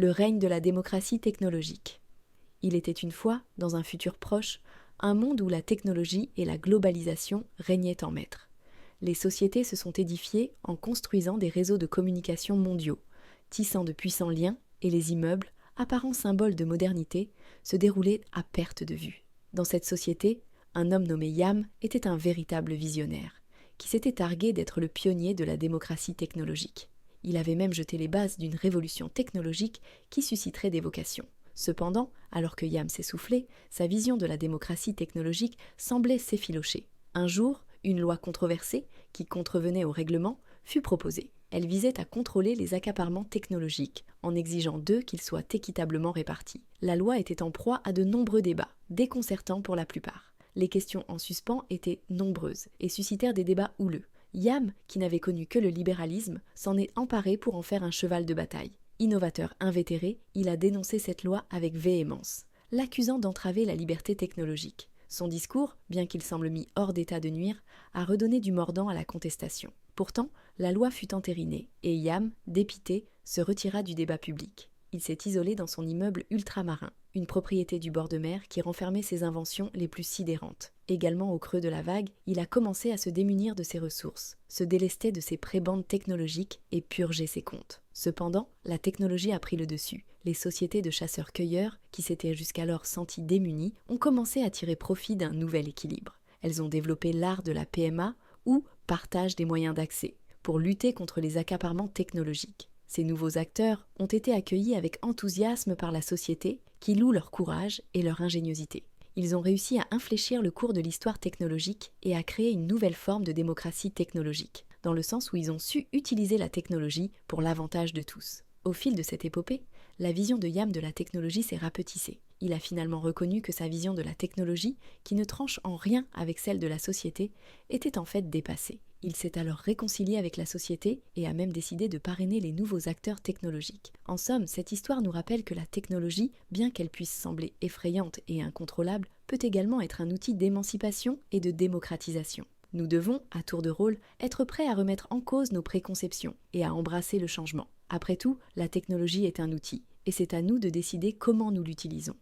le règne de la démocratie technologique. Il était une fois, dans un futur proche, un monde où la technologie et la globalisation régnaient en maître. Les sociétés se sont édifiées en construisant des réseaux de communication mondiaux, tissant de puissants liens, et les immeubles, apparents symboles de modernité, se déroulaient à perte de vue. Dans cette société, un homme nommé Yam était un véritable visionnaire, qui s'était targué d'être le pionnier de la démocratie technologique. Il avait même jeté les bases d'une révolution technologique qui susciterait des vocations. Cependant, alors que Yam s'essoufflait, sa vision de la démocratie technologique semblait s'effilocher. Un jour, une loi controversée, qui contrevenait au règlement, fut proposée. Elle visait à contrôler les accaparements technologiques, en exigeant d'eux qu'ils soient équitablement répartis. La loi était en proie à de nombreux débats, déconcertants pour la plupart. Les questions en suspens étaient nombreuses et suscitèrent des débats houleux. Yam, qui n'avait connu que le libéralisme, s'en est emparé pour en faire un cheval de bataille. Innovateur invétéré, il a dénoncé cette loi avec véhémence, l'accusant d'entraver la liberté technologique. Son discours, bien qu'il semble mis hors d'état de nuire, a redonné du mordant à la contestation. Pourtant, la loi fut entérinée, et Yam, dépité, se retira du débat public. Il s'est isolé dans son immeuble ultramarin, une propriété du bord de mer qui renfermait ses inventions les plus sidérantes. Également au creux de la vague, il a commencé à se démunir de ses ressources, se délester de ses prébendes technologiques et purger ses comptes. Cependant, la technologie a pris le dessus. Les sociétés de chasseurs-cueilleurs, qui s'étaient jusqu'alors senties démunies, ont commencé à tirer profit d'un nouvel équilibre. Elles ont développé l'art de la PMA, ou partage des moyens d'accès, pour lutter contre les accaparements technologiques. Ces nouveaux acteurs ont été accueillis avec enthousiasme par la société, qui loue leur courage et leur ingéniosité. Ils ont réussi à infléchir le cours de l'histoire technologique et à créer une nouvelle forme de démocratie technologique, dans le sens où ils ont su utiliser la technologie pour l'avantage de tous. Au fil de cette épopée, la vision de Yam de la technologie s'est rapetissée. Il a finalement reconnu que sa vision de la technologie, qui ne tranche en rien avec celle de la société, était en fait dépassée. Il s'est alors réconcilié avec la société et a même décidé de parrainer les nouveaux acteurs technologiques. En somme, cette histoire nous rappelle que la technologie, bien qu'elle puisse sembler effrayante et incontrôlable, peut également être un outil d'émancipation et de démocratisation. Nous devons, à tour de rôle, être prêts à remettre en cause nos préconceptions et à embrasser le changement. Après tout, la technologie est un outil, et c'est à nous de décider comment nous l'utilisons.